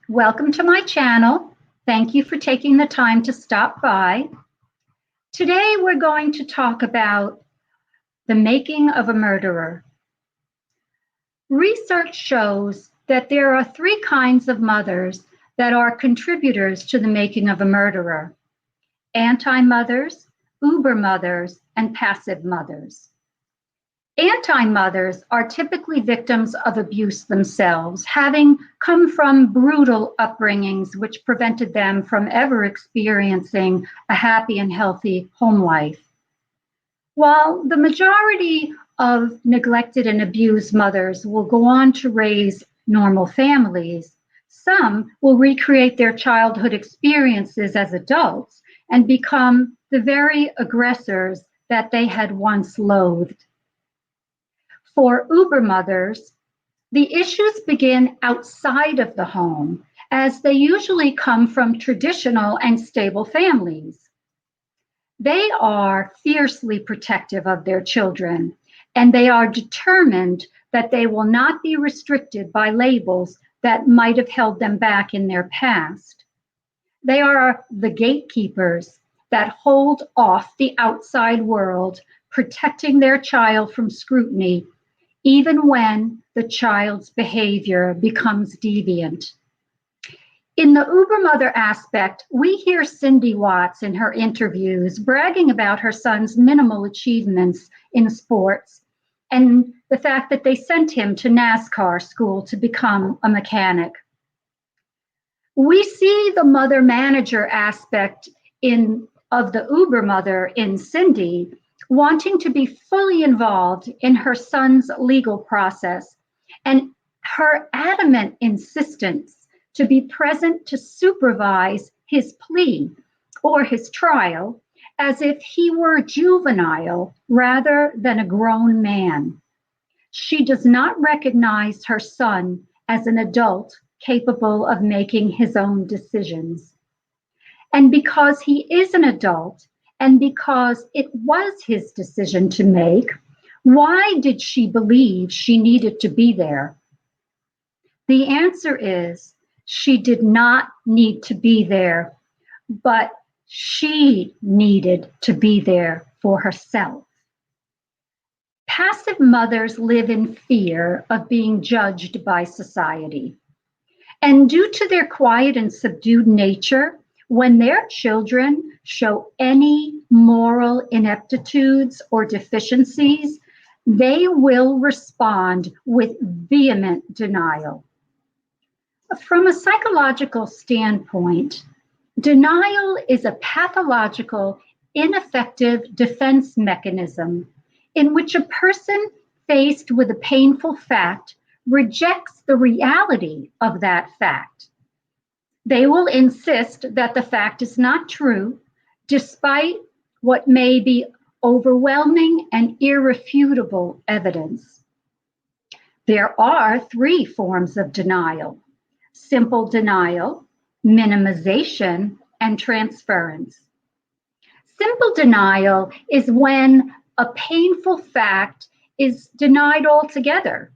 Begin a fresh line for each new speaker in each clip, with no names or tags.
Welcome to my channel. Thank you for taking the time to stop by. Today we're going to talk about the making of a murderer. Research shows that there are three kinds of mothers that are contributors to the making of a murderer: anti-mothers, uber mothers, and passive mothers. Anti-mothers are typically victims of abuse themselves, having come from brutal upbringings which prevented them from ever experiencing a happy and healthy home life. While the majority of neglected and abused mothers will go on to raise normal families, some will recreate their childhood experiences as adults and become the very aggressors that they had once loathed. For Uber mothers, the issues begin outside of the home, as they usually come from traditional and stable families. They are fiercely protective of their children, and they are determined that they will not be restricted by labels that might have held them back in their past. They are the gatekeepers that hold off the outside world, protecting their child from scrutiny even when the child's behavior becomes deviant. In the Uber mother aspect, we hear Cindy Watts in her interviews bragging about her son's minimal achievements in sports and the fact that they sent him to NASCAR school to become a mechanic. We see the mother manager aspect of the Uber mother in Cindy wanting to be fully involved in her son's legal process and her adamant insistence to be present to supervise his plea or his trial as if he were juvenile rather than a grown man. She does not recognize her son as an adult capable of making his own decisions. And because he is an adult, and because it was his decision to make, why did she believe she needed to be there? The answer is she did not need to be there, but she needed to be there for herself. Passive mothers live in fear of being judged by society. And due to their quiet and subdued nature, when their children show any moral ineptitudes or deficiencies, they will respond with vehement denial. From a psychological standpoint, denial is a pathological, ineffective defense mechanism in which a person faced with a painful fact rejects the reality of that fact. They will insist that the fact is not true, despite what may be overwhelming and irrefutable evidence. There are three forms of denial: simple denial, minimization, and transference. Simple denial is when a painful fact is denied altogether.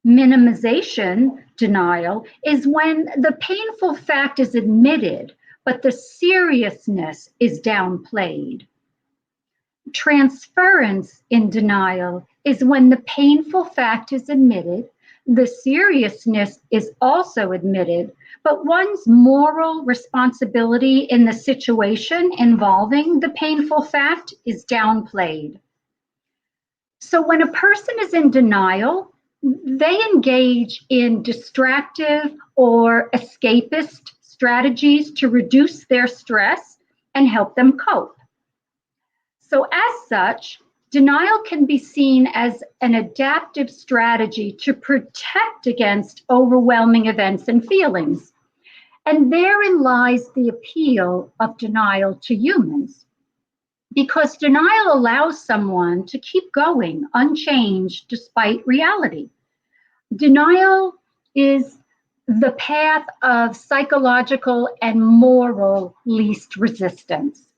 Minimization denial is when the painful fact is admitted, but the seriousness is downplayed. Transference in denial is when the painful fact is admitted, the seriousness is also admitted, but one's moral responsibility in the situation involving the painful fact is downplayed. So when a person is in denial, they engage in distractive or escapist strategies to reduce their stress and help them cope. So as such, denial can be seen as an adaptive strategy to protect against overwhelming events and feelings. And therein lies the appeal of denial to humans, because denial allows someone to keep going unchanged despite reality. Denial is the path of psychological and moral least resistance.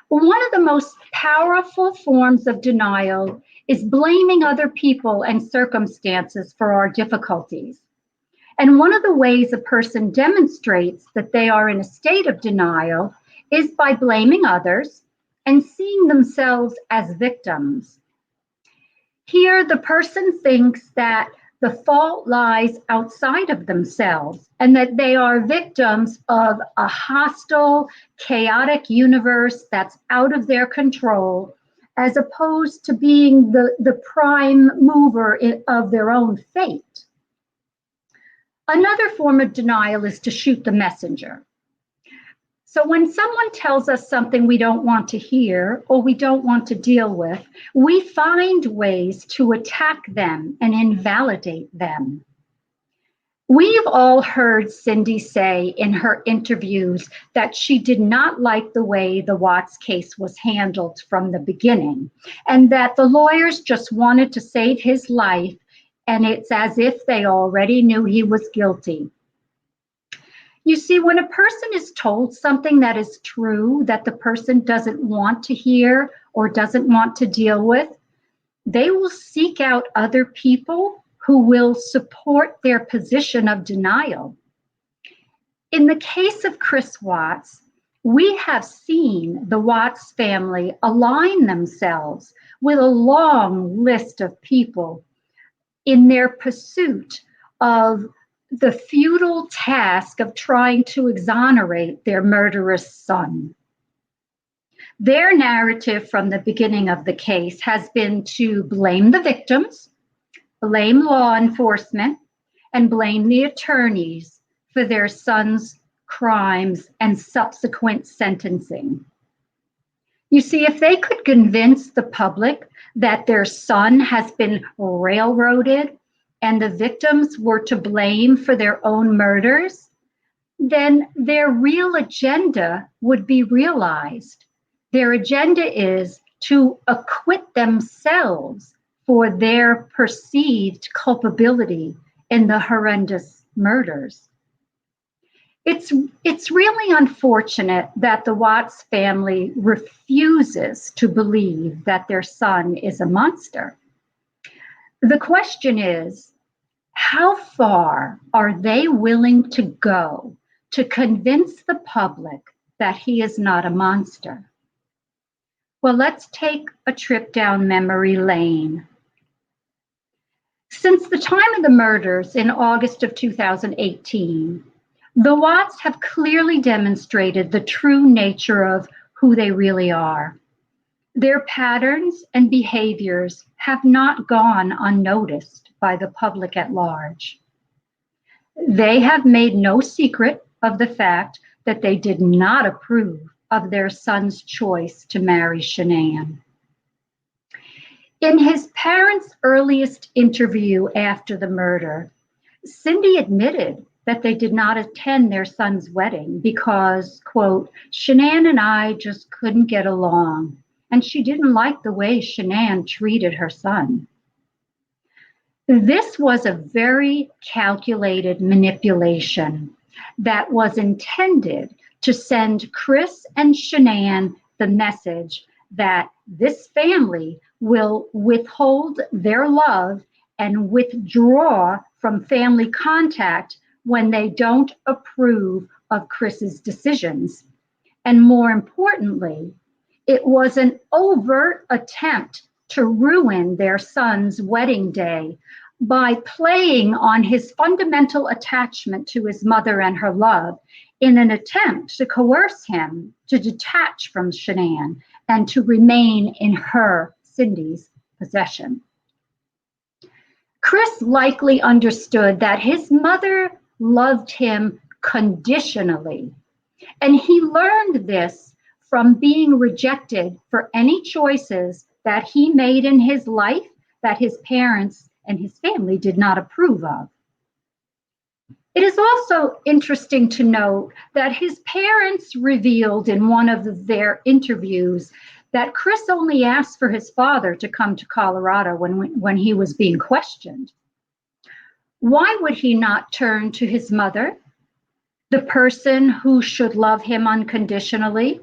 One of the most powerful forms of denial is blaming other people and circumstances for our difficulties. And one of the ways a person demonstrates that they are in a state of denial is by blaming others and seeing themselves as victims. Here, the person thinks that the fault lies outside of themselves and that they are victims of a hostile, chaotic universe that's out of their control, as opposed to being the prime mover of their own fate. Another form of denial is to shoot the messenger. So when someone tells us something we don't want to hear or we don't want to deal with, we find ways to attack them and invalidate them. We've all heard Cindy say in her interviews that she did not like the way the Watts case was handled from the beginning, and that the lawyers just wanted to save his life, and it's as if they already knew he was guilty. You see, when a person is told something that is true that the person doesn't want to hear or doesn't want to deal with, they will seek out other people who will support their position of denial. In the case of Chris Watts, we have seen the Watts family align themselves with a long list of people in their pursuit of the futile task of trying to exonerate their murderous son. Their narrative from the beginning of the case has been to blame the victims, blame law enforcement, and blame the attorneys for their son's crimes and subsequent sentencing. You see, if they could convince the public that their son has been railroaded and the victims were to blame for their own murders, then their real agenda would be realized. Their agenda is to acquit themselves for their perceived culpability in the horrendous murders. It's really unfortunate that the Watts family refuses to believe that their son is a monster. The question is, how far are they willing to go to convince the public that he is not a monster? Well, let's take a trip down memory lane. Since the time of the murders in August of 2018, the Watts have clearly demonstrated the true nature of who they really are. Their patterns and behaviors have not gone unnoticed by the public at large. They have made no secret of the fact that they did not approve of their son's choice to marry Shanann. In his parents' earliest interview after the murder, Cindy admitted that they did not attend their son's wedding because, quote, Shanann and I just couldn't get along, and she didn't like the way Shanann treated her son. This was a very calculated manipulation that was intended to send Chris and Shanann the message that this family will withhold their love and withdraw from family contact when they don't approve of Chris's decisions. And more importantly, it was an overt attempt to ruin their son's wedding day by playing on his fundamental attachment to his mother and her love in an attempt to coerce him to detach from Shanann and to remain in her, Cindy's, possession. Chris likely understood that his mother loved him conditionally, and he learned this from being rejected for any choices that he made in his life that his parents and his family did not approve of. It is also interesting to note that his parents revealed in one of their interviews that Chris only asked for his father to come to Colorado when he was being questioned. Why would he not turn to his mother, the person who should love him unconditionally?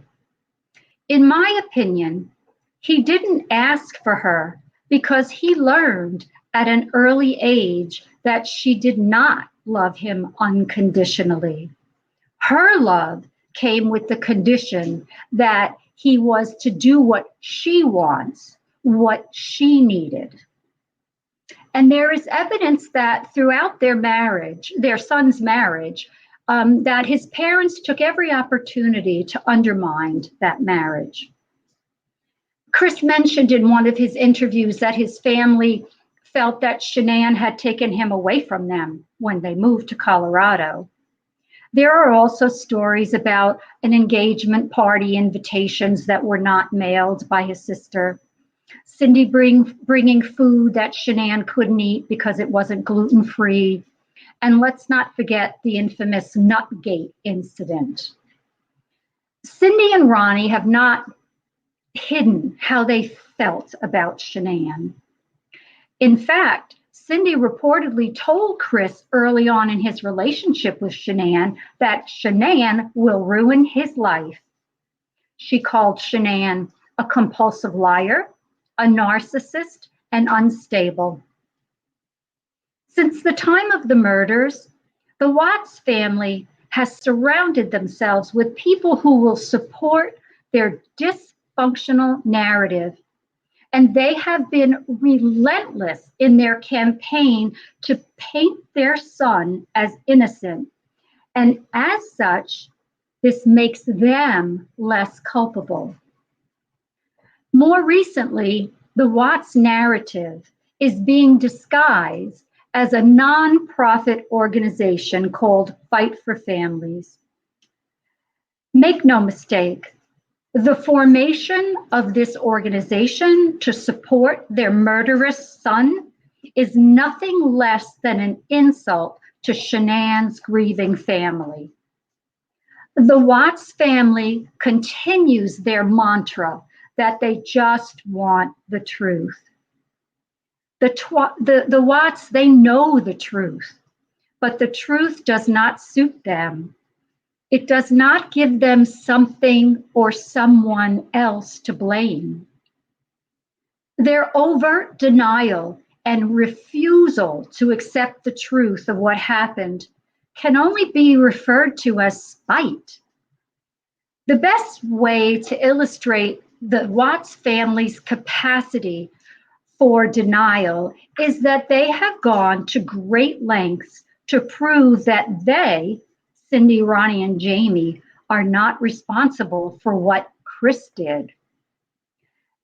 In my opinion, he didn't ask for her because he learned at an early age that she did not love him unconditionally. Her love came with the condition that he was to do what she wants, what she needed. And there is evidence that throughout their marriage, their son's marriage, that his parents took every opportunity to undermine that marriage. Chris mentioned in one of his interviews that his family felt that Shanann had taken him away from them when they moved to Colorado. There are also stories about an engagement party invitations that were not mailed by his sister. Cindy bringing food that Shanann couldn't eat because it wasn't gluten-free. And let's not forget the infamous Nutgate incident. Cindy and Ronnie have not hidden how they felt about Shanann. In fact, Cindy reportedly told Chris early on in his relationship with Shanann that Shanann will ruin his life. She called Shanann a compulsive liar, a narcissist, and unstable. Since the time of the murders, the Watts family has surrounded themselves with people who will support their dysfunctional narrative, and they have been relentless in their campaign to paint their son as innocent, and as such, this makes them less culpable. More recently, the Watts narrative is being disguised as a nonprofit organization called Fight for Families. Make no mistake, the formation of this organization to support their murderous son is nothing less than an insult to Shanann's grieving family. The Watts family continues their mantra that they just want the truth. The Watts, they know the truth, but the truth does not suit them. It does not give them something or someone else to blame. Their overt denial and refusal to accept the truth of what happened can only be referred to as spite. The best way to illustrate the Watts family's capacity for denial is that they have gone to great lengths to prove that they, Cindy, Ronnie, and Jamie, are not responsible for what Chris did.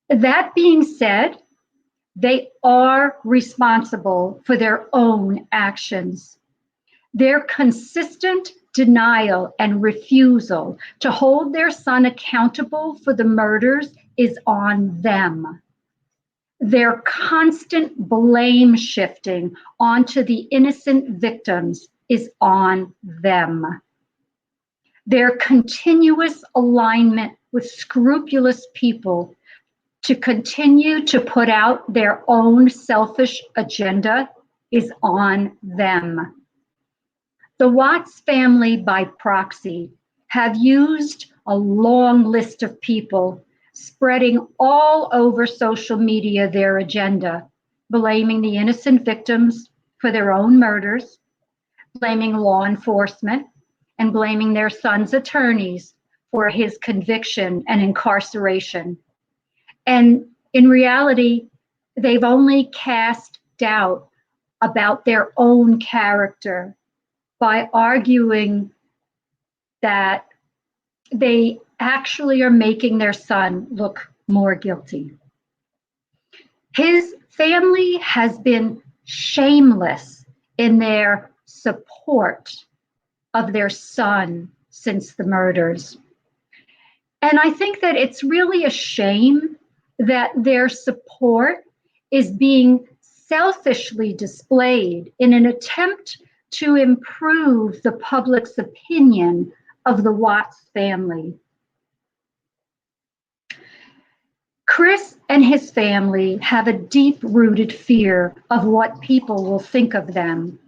That being said, they are responsible for their own actions. Their consistent denial and refusal to hold their son accountable for the murders is on them. Their constant blame shifting onto the innocent victims is on them. Their continuous alignment with scrupulous people to continue to put out their own selfish agenda is on them. The Watts family, by proxy, have used a long list of people spreading all over social media their agenda, blaming the innocent victims for their own murders, blaming law enforcement, and blaming their son's attorneys for his conviction and incarceration. And in reality, they've only cast doubt about their own character by arguing that they actually are making their son look more guilty. His family has been shameless in their support of their son since the murders. And I think that it's really a shame that their support is being selfishly displayed in an attempt to improve the public's opinion of the Watts family. Chris and his family have a deep-rooted fear of what people will think of them,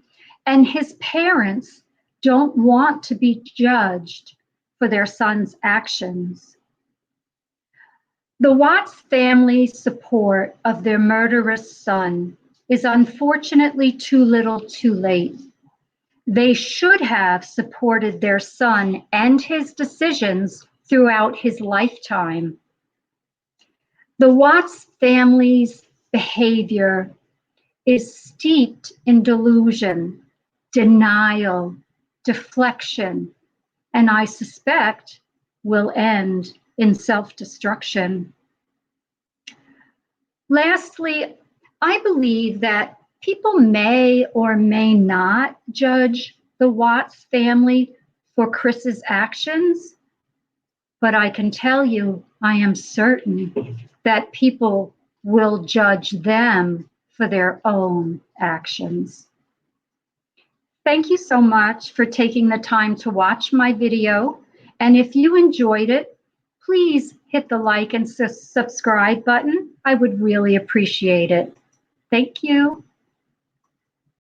and his parents don't want to be judged for their son's actions. The Watts family's support of their murderous son is unfortunately too little too late. They should have supported their son and his decisions throughout his lifetime. The Watts family's behavior is steeped in delusion, denial, deflection, and I suspect will end in self-destruction. Lastly, I believe that people may or may not judge the Watts family for Chris's actions, but I can tell you, I am certain that people will judge them for their own actions. Thank you so much for taking the time to watch my video. And if you enjoyed it, please hit the like and subscribe button. I would really appreciate it. Thank you.